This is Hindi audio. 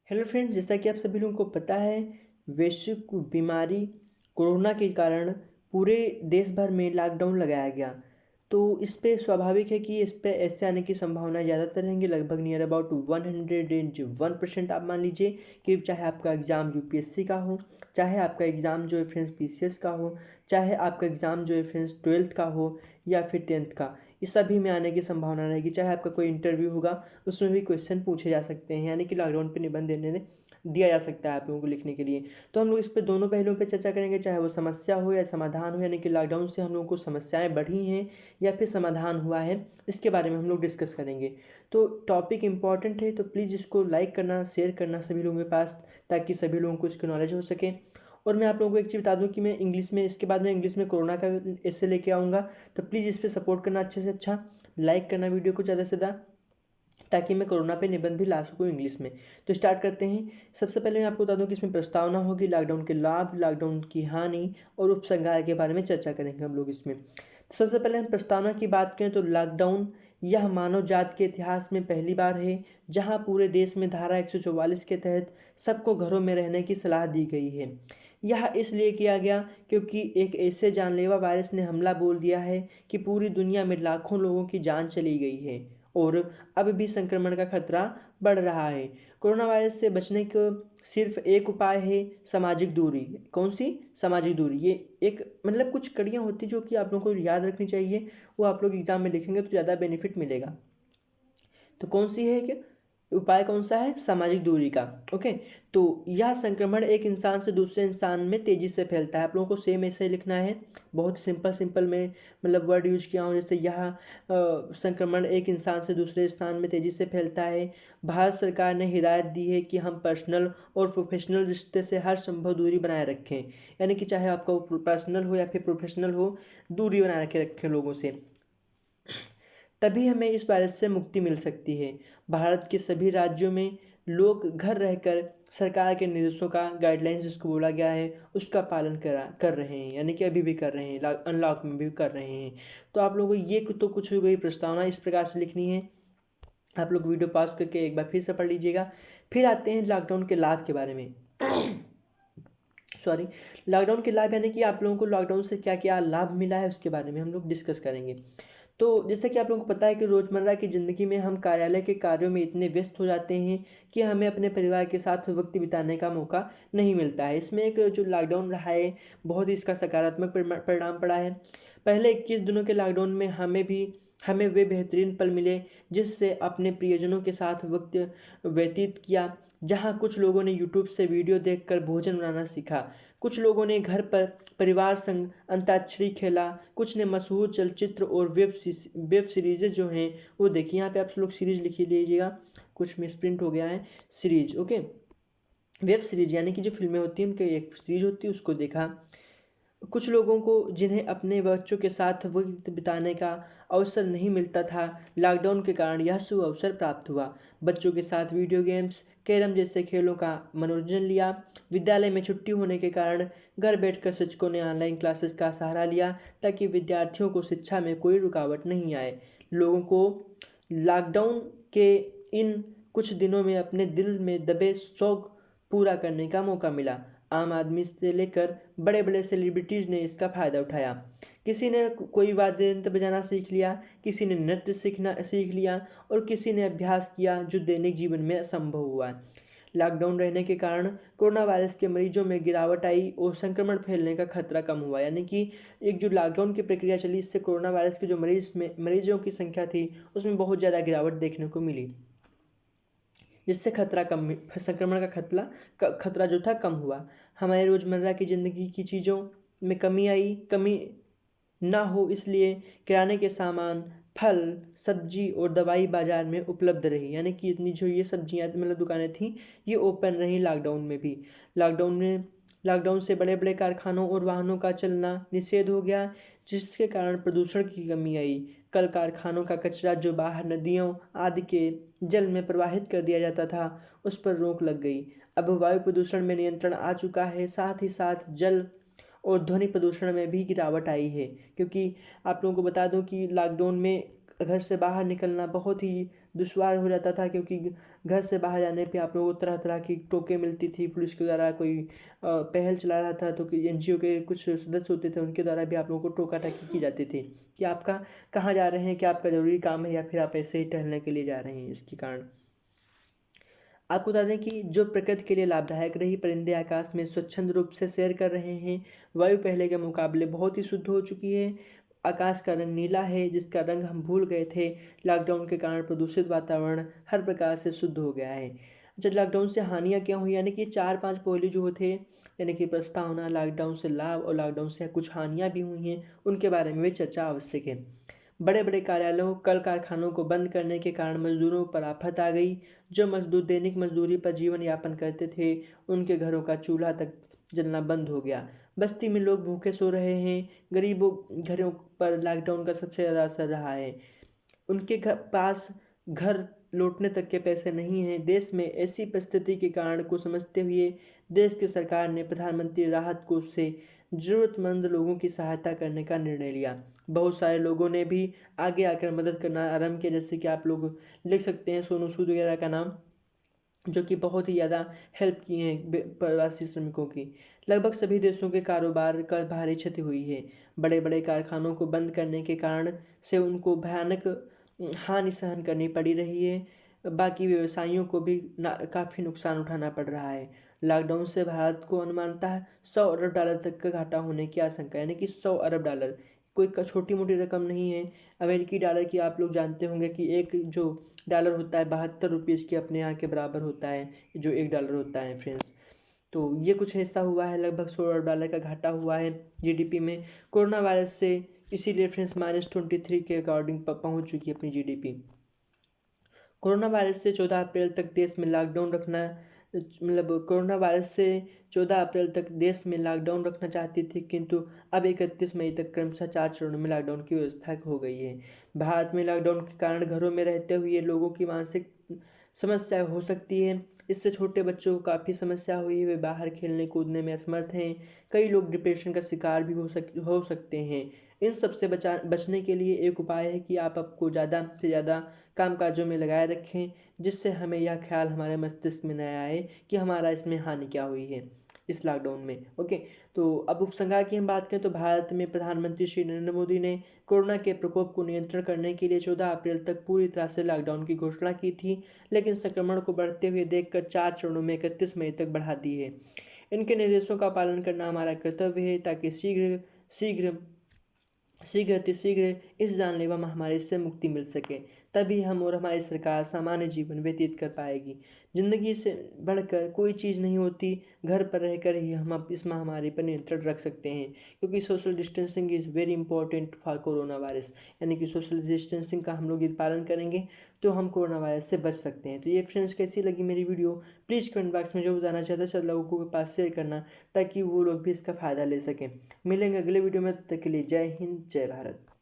हेलो फ्रेंड्स, जैसा कि आप सभी लोगों को पता है, वैश्विक बीमारी कोरोना के कारण पूरे देश भर में लॉकडाउन लगाया गया। तो इस पे स्वाभाविक है कि इस पे ऐसे आने की संभावना ज़्यादातर रहेंगी, लगभग नियर अबाउट 101% आप मान लीजिए कि चाहे आपका एग्ज़ाम यूपीएससी का हो, चाहे आपका एग्ज़ाम जो है फ्रेंड्स पीसीएस का हो, चाहे आपका एग्ज़ाम जो है फ्रेंड्स 12th का हो या फिर 10th का, इस सभी में आने की संभावना रहेगी। चाहे आपका कोई इंटरव्यू होगा, उसमें भी क्वेश्चन पूछे जा सकते हैं, यानी कि लॉकडाउन पे निबंध दिया जा सकता है आप लोगों को लिखने के लिए। तो हम लोग इस पे दोनों पहलुओं पे चर्चा करेंगे, चाहे वो समस्या हो या समाधान हो, यानी कि लॉकडाउन से हम लोगों को समस्याएं बढ़ी हैं या फिर समाधान हुआ है, इसके बारे में हम लोग डिस्कस करेंगे। तो टॉपिक इंपॉर्टेंट है, तो प्लीज़ इसको लाइक करना, शेयर करना सभी लोगों के पास, ताकि सभी लोगों को इसकी नॉलेज हो सके। और मैं आप लोगों को एक चीज़ बता दूं कि मैं इंग्लिश में, इसके बाद मैं इंग्लिश में कोरोना का ऐसे लेके आऊँगा, तो प्लीज़ इस पर सपोर्ट करना, अच्छे से अच्छा लाइक करना वीडियो को ज़्यादा से ज़्यादा, ताकि मैं कोरोना पे निबंध भी ला सकूँ इंग्लिश में। तो स्टार्ट करते हैं। सबसे पहले मैं आपको बता दूं कि इसमें प्रस्तावना होगी, लॉकडाउन के लाभ, लॉकडाउन की हानि और उपसंहार के बारे में चर्चा करेंगे हम लोग इसमें। तो सबसे पहले हम प्रस्तावना की बात करें तो लॉकडाउन यह मानव जाति के इतिहास में पहली बार है जहां पूरे देश में धारा 144 के तहत सबको घरों में रहने की सलाह दी गई है। यह इसलिए किया गया क्योंकि एक ऐसे जानलेवा वायरस ने हमला बोल दिया है कि पूरी दुनिया में लाखों लोगों की जान चली गई है और अब भी संक्रमण का खतरा बढ़ रहा है। कोरोना वायरस से बचने का सिर्फ एक उपाय है, सामाजिक दूरी। कौन सी? सामाजिक दूरी। ये एक मतलब कुछ कड़ियाँ होती जो कि आप लोगों को याद रखनी चाहिए, वो आप लोग एग्जाम में लिखेंगे तो ज़्यादा बेनिफिट मिलेगा। तो कौन सी है कि उपाय कौन सा है? सामाजिक दूरी का। ओके, तो यह संक्रमण एक इंसान से दूसरे इंसान में तेजी से फैलता है। आप लोगों को सेम ऐसे ही लिखना है, बहुत सिंपल में मतलब वर्ड यूज किया हूँ, जैसे यह संक्रमण एक इंसान से दूसरे स्थान में तेजी से फैलता है। भारत सरकार ने हिदायत दी है कि हम पर्सनल और प्रोफेशनल रिश्ते से हर संभव दूरी बनाए रखें, यानी कि चाहे आपका पर्सनल हो या फिर प्रोफेशनल हो, दूरी बनाए रखें लोगों से, तभी हमें इस वायरस से मुक्ति मिल सकती है। भारत के सभी राज्यों में लोग घर रहकर सरकार के निर्देशों का, गाइडलाइंस जिसको बोला गया है, उसका पालन कर रहे हैं, यानी कि अभी भी कर रहे हैं, अनलॉक में भी कर रहे हैं। तो आप लोगों को ये तो कुछ हो गई प्रस्तावना, इस प्रकार से लिखनी है। आप लोग वीडियो पॉज करके एक बार फिर से पढ़ लीजिएगा। फिर आते हैं लॉकडाउन के लाभ के बारे में। सॉरी, लॉकडाउन के लाभ यानी कि आप लोगों को लॉकडाउन से क्या क्या लाभ मिला है उसके बारे में हम लोग डिस्कस करेंगे। तो जैसे कि आप लोगों को पता है कि रोज़मर्रा की ज़िंदगी में हम कार्यालय के कार्यों में इतने व्यस्त हो जाते हैं कि हमें अपने परिवार के साथ वक्त बिताने का मौका नहीं मिलता है। इसमें एक जो लॉकडाउन रहा है, बहुत ही इसका सकारात्मक परिणाम पड़ा है। पहले 21 दिनों के लॉकडाउन में हमें वे बेहतरीन पल मिले जिससे अपने प्रियजनों के साथ वक्त व्यतीत किया। जहाँ कुछ लोगों ने यूट्यूब से वीडियो देखकर भोजन बनाना सीखा, कुछ लोगों ने घर पर परिवार संग अंताक्षरी खेला, कुछ ने मशहूर चलचित्र और वेब सीरीज़ें जो हैं वो देखी। यहाँ पे आप लोग सीरीज लिख लीजिएगा, कुछ मिसप्रिंट हो गया है, सीरीज। ओके, वेब सीरीज यानी कि जो फिल्में होती हैं उनकी एक सीरीज होती है, उसको देखा। कुछ लोगों को जिन्हें अपने बच्चों के साथ वक्त बिताने का अवसर नहीं मिलता था, लॉकडाउन के कारण यह सुअवसर प्राप्त हुआ। बच्चों के साथ वीडियो गेम्स, कैरम जैसे खेलों का मनोरंजन लिया। विद्यालय में छुट्टी होने के कारण घर बैठकर शिक्षकों ने ऑनलाइन क्लासेस का सहारा लिया ताकि विद्यार्थियों को शिक्षा में कोई रुकावट नहीं आए। लोगों को लॉकडाउन के इन कुछ दिनों में अपने दिल में दबे शौक पूरा करने का मौका मिला। आम आदमी से लेकर बड़े बड़े सेलिब्रिटीज़ ने इसका फ़ायदा उठाया। किसी ने कोई वाद्य यंत्र बजाना सीख लिया, किसी ने नृत्य सीखना सीख लिया और किसी ने अभ्यास किया जो दैनिक जीवन में असंभव हुआ। लॉकडाउन रहने के कारण कोरोना वायरस के मरीजों में गिरावट आई और संक्रमण फैलने का खतरा कम हुआ, यानी कि एक जो लॉकडाउन की प्रक्रिया चली, इससे कोरोना वायरस के जो मरीजों की संख्या थी उसमें बहुत ज़्यादा गिरावट देखने को मिली, जिससे संक्रमण का खतरा जो था कम हुआ। हमारे रोज़मर्रा की ज़िंदगी की चीज़ों में कमी ना हो इसलिए किराने के सामान, फल, सब्जी और दवाई बाज़ार में उपलब्ध रही, यानी कि इतनी जो ये सब्जियाँ मतलब दुकानें थीं ये ओपन रहीं लॉकडाउन में भी। लॉकडाउन से बड़े बड़े कारखानों और वाहनों का चलना निषेध हो गया, जिसके कारण प्रदूषण की कमी आई। कल कारखानों का कचरा जो बाहर नदियों आदि के जल में प्रवाहित कर दिया जाता था, उस पर रोक लग गई। अब वायु प्रदूषण में नियंत्रण आ चुका है, साथ ही साथ जल और ध्वनि प्रदूषण में भी गिरावट आई है। क्योंकि आप लोगों को बता दूं कि लॉकडाउन में घर से बाहर निकलना बहुत ही दुश्वार हो जाता था, क्योंकि घर से बाहर जाने पे आप लोगों को तरह तरह की टोकें मिलती थी। पुलिस के द्वारा कोई पहल चला रहा था तो कि एनजीओ के कुछ सदस्य होते थे, उनके द्वारा भी आप लोगों को टोका टाकी की जाती थी कि आपका कहाँ जा रहे हैं, क्या आपका ज़रूरी काम है या फिर आप ऐसे ही टहलने के लिए जा रहे हैं। इसके कारण आपको बता दें कि जो प्रकृति के लिए लाभदायक रही, परिंदे आकाश में स्वच्छंद रूप से सैर कर रहे हैं। वायु पहले के मुकाबले बहुत ही शुद्ध हो चुकी है। आकाश का रंग नीला है, जिसका रंग हम भूल गए थे। लॉकडाउन के कारण प्रदूषित वातावरण हर प्रकार से शुद्ध हो गया है। अच्छा, लॉकडाउन से हानियाँ क्या हुई, यानी कि 4-5 पहलू जो थे, यानी कि प्रस्तावना, लॉकडाउन से लाभ और लॉकडाउन से कुछ हानियाँ भी हुई हैं, उनके बारे में भी चर्चा आवश्यक है। बड़े बड़े कार्यालयों, कल कारखानों को बंद करने के कारण मजदूरों पर आफत आ गई। जो मजदूर दैनिक मजदूरी पर जीवन यापन करते थे, उनके घरों का चूल्हा तक जलना बंद हो गया। बस्ती में लोग भूखे सो रहे हैं। गरीबों घरों पर लॉकडाउन का सबसे ज़्यादा असर रहा है। उनके पास घर लौटने तक के पैसे नहीं हैं। देश में ऐसी परिस्थिति के कारण को समझते हुए देश की सरकार ने प्रधानमंत्री राहत कोष से ज़रूरतमंद लोगों की सहायता करने का निर्णय लिया। बहुत सारे लोगों ने भी आगे आकर मदद करना आरंभ किया, जैसे कि आप लोग लिख सकते हैं सोनू सूद वगैरह का नाम, जो कि बहुत ही ज़्यादा हेल्प किए हैं प्रवासी श्रमिकों की। लगभग सभी देशों के कारोबार का भारी क्षति हुई है। बड़े बड़े कारखानों को बंद करने के कारण से उनको भयानक हानि सहन करनी पड़ी रही है। बाकी व्यवसायियों को भी काफ़ी नुकसान उठाना पड़ रहा है। लॉकडाउन से भारत को अनुमानतः $100 अरब तक का घाटा होने की आशंका, यानी कि $100 अरब कोई छोटी मोटी रकम नहीं है। अमेरिकी डॉलर की आप लोग जानते होंगे कि एक जो डॉलर होता है 72 रुपीज़ के अपने यहाँ के बराबर होता है, जो $1 होता है फ्रेंड्स। तो ये कुछ ऐसा हुआ है, लगभग $100 का घाटा हुआ है जीडीपी में कोरोना वायरस से। इसीलिए फ्रेंड्स -23 के अकॉर्डिंग पहुँच चुकी है अपनी जीडीपी। कोरोना वायरस से 14 अप्रैल तक देश में लॉकडाउन रखना, मतलब कोरोना वायरस से 14 अप्रैल तक देश में लॉकडाउन रखना चाहती थी, किंतु अब 31 मई तक क्रमशः 4 चरणों में लॉकडाउन की व्यवस्था हो गई है। भारत में लॉकडाउन के कारण घरों में रहते हुए लोगों की मानसिक समस्या हो सकती है। इससे छोटे बच्चों को काफ़ी समस्या हुई है, वे बाहर खेलने कूदने में असमर्थ हैं। कई लोग डिप्रेशन का शिकार भी हो सकते हैं। इन सब से बचने के लिए एक उपाय है कि आप आपको ज़्यादा से ज़्यादा कामकाजों में लगाए रखें, जिससे हमें यह ख्याल हमारे मस्तिष्क में न आए कि हमारा इसमें हानि क्या हुई है इस लॉकडाउन में। ओके, तो अब उपसंहार की हम बात करें तो भारत में प्रधानमंत्री श्री नरेंद्र मोदी ने कोरोना के प्रकोप को नियंत्रण करने के लिए 14 अप्रैल तक पूरी तरह से लॉकडाउन की घोषणा की थी, लेकिन संक्रमण को बढ़ते हुए देखकर 4 चरणों में 31 मई तक बढ़ा दी है। इनके निर्देशों का पालन करना हमारा कर्तव्य है, ताकि शीघ्र अतिशीघ्र इस जानलेवा महामारी से मुक्ति मिल सके। तभी हम और हमारी सरकार सामान्य जीवन व्यतीत कर पाएगी। ज़िंदगी से बढ़कर कोई चीज़ नहीं होती। घर पर रहकर ही हम इस महामारी पर नियंत्रण रख सकते हैं, क्योंकि social distancing is very important for corona virus. यानी कि सोशल डिस्टेंसिंग का हम लोग यदि पालन करेंगे तो हम कोरोना वायरस से बच सकते हैं। तो ये फ्रेंड्स कैसी लगी मेरी वीडियो, प्लीज़ कमेंट बॉक्स में जो बताना चाहते हैं सब लोगों के पास शेयर करना, ताकि वो लोग भी इसका फ़ायदा ले सकें। मिलेंगे अगले वीडियो में, तब तक के लिए जय हिंद, जय भारत।